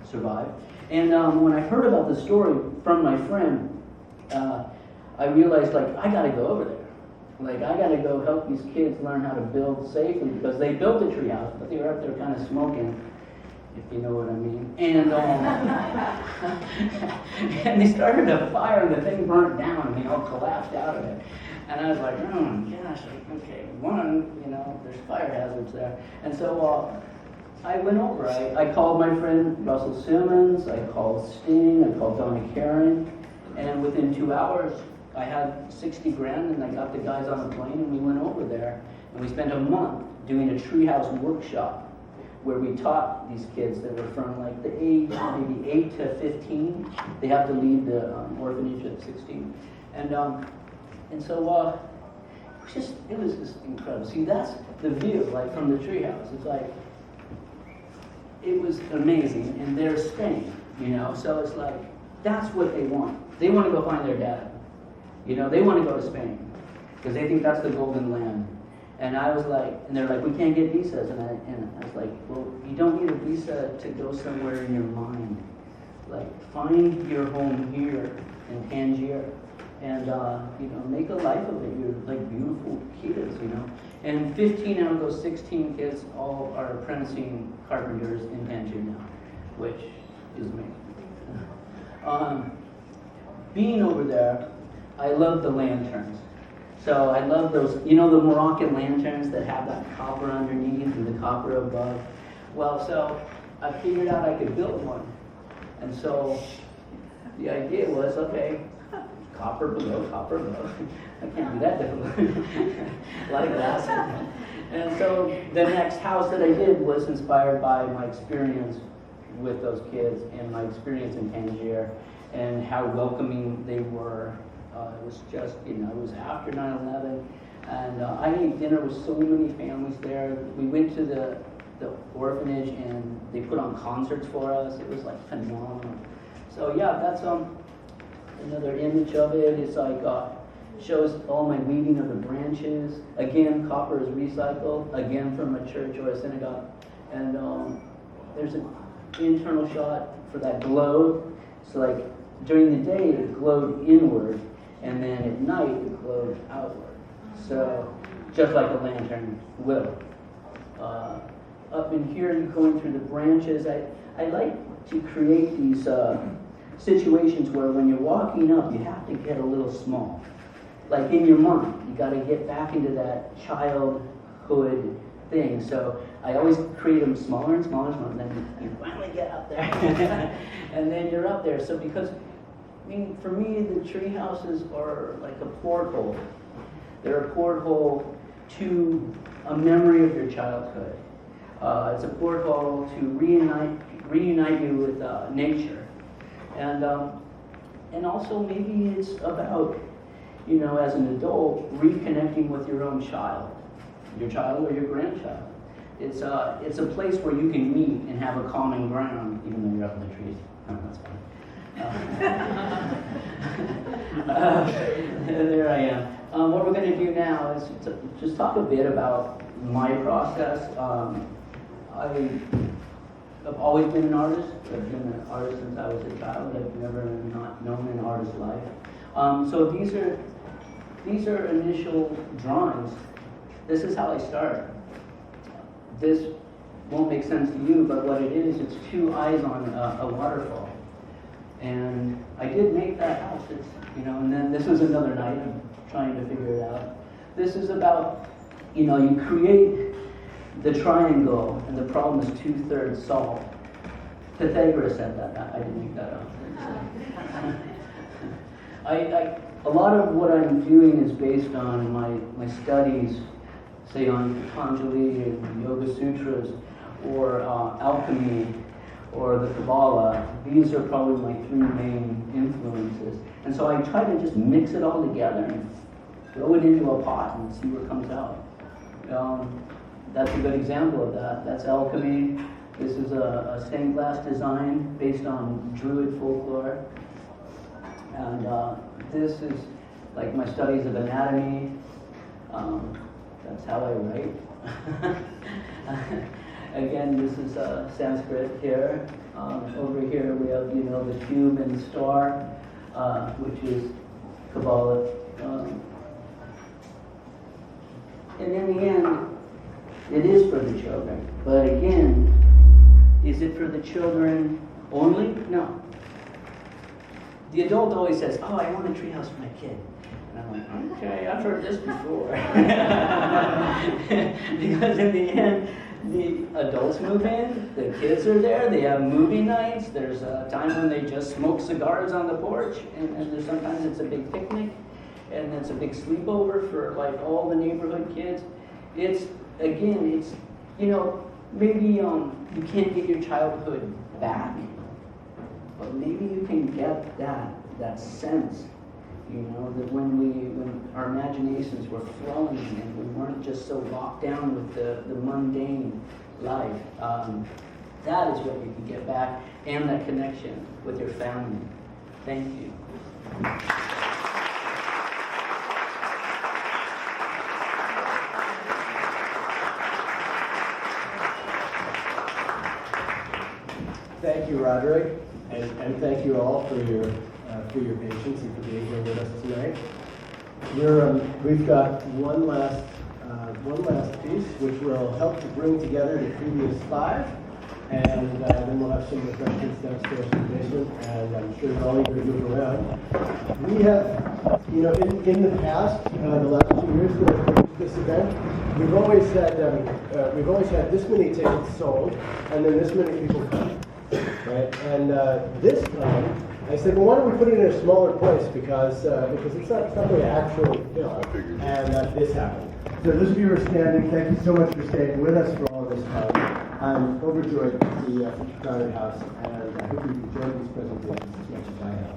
survive. And when I heard about the story from my friend, I realized, like, I gotta go over there. Like, I gotta go help these kids learn how to build safely, because they built a treehouse, but they were up there kind of smoking, if you know what I mean. And and they started a fire, and the thing burnt down, and they all collapsed out of it. And I was like, oh my gosh, like, okay, there's fire hazards there. And so I went over. I called my friend Russell Simmons, I called Sting, I called Donna Karen, and within 2 hours, I had 60 grand, and I got the guys on the plane, and we went over there, and we spent a month doing a treehouse workshop where we taught these kids that were from like the age maybe 8 to 15. They have to leave the orphanage at 16, and so it was just incredible. See, that's the view, like from the treehouse. It's like it was amazing, and they're staying, So it's like that's what they want. They want to go find their dad. They want to go to Spain because they think that's the golden land. And I was like, and they're like, we can't get visas. And I was like, well, you don't need a visa to go somewhere in your mind. Like, find your home here in Tangier and, make a life of it. You're like beautiful kids, And 15 out of those 16 kids all are apprenticing carpenters in Tangier now, which is amazing. Being over there, I love the lanterns. So I love those, the Moroccan lanterns that have that copper underneath and the copper above. Well, so I figured out I could build one. And so the idea was, okay, copper below, copper above. I can't be that difficult. Like that. And so the next house that I did was inspired by my experience with those kids and my experience in Tangier and how welcoming they were. It was just, it was after 9/11, and I ate dinner with so many families there. We went to the orphanage, and they put on concerts for us. It was like phenomenal. So yeah, that's another image of it. It's like shows all my weaving of the branches. Again, copper is recycled, again from a church or a synagogue. And there's an internal shot for that globe. So like during the day, it glowed inward. And then at night, it glowed outward. So, just like a lantern will. Up in here, you're going through the branches. I like to create these situations where when you're walking up, you have to get a little small. Like in your mind, you got to get back into that childhood thing. So, I always create them smaller and smaller and smaller, and then you finally get up there. And then you're up there. So, because for me, the tree houses are like a porthole. They're a porthole to a memory of your childhood. It's a porthole to reunite you with nature, and also maybe it's about as an adult reconnecting with your own child or your grandchild. It's a place where you can meet and have a common ground, even though you're up in the trees. Oh, that's fine. There I am. What we're going to do now is just talk a bit about my process. I've always been an artist. I've been an artist since I was a child. I've never not known an artist's life. So these are initial drawings. This is how I start. This won't make sense to you, but what it is, it's two eyes on a waterfall. And I did make that house. It's, and then this is another night. I'm trying to figure it out. This is about, you create the triangle, and the problem is 2/3 solved. Pythagoras said that. I didn't make that up. A lot of what I'm doing is based on my studies, say on Patanjali and Yoga Sutras, or alchemy, or the Kabbalah. These are probably my three main influences. And so I try to just mix it all together and throw it into a pot and see what comes out. That's a good example of that. That's alchemy. This is a stained glass design based on Druid folklore. And this is like my studies of anatomy. That's how I write. Again, this is Sanskrit here. Over here we have, the cube and the star, which is Kabbalah. And in the end, it is for the children. But again, is it for the children only? No. The adult always says, oh, I want a treehouse for my kid. And I'm like, okay, I've heard this before. Because in the end, the adults move in, the kids are there, they have movie nights, there's a time when they just smoke cigars on the porch, and there's sometimes it's a big picnic, and it's a big sleepover for like all the neighborhood kids. It's, again, it's, maybe you can't get your childhood back, but maybe you can get that sense, that when our imaginations were flowing and we weren't just so locked down with the mundane life. That is what you can get back, and that connection with your family. Thank you. Thank you, Roderick, and thank you all for your patience and for being here with us tonight. We've got one last piece, which will help to bring together the previous 5, and then we'll have some refreshments downstairs in the basement, and I'm sure you're all eager to move around. We have, in the past, the last 2 years for this event, we've always had this many tickets sold, and then this many people come. Right, and this time I said, well, why don't we put it in a smaller place because it's not going to actually fill, and this happened. So those of you who are standing, thank you so much for staying with us for all of this time. I'm overjoyed to see such a crowded house, and I hope you've enjoyed these presentations as much as I have.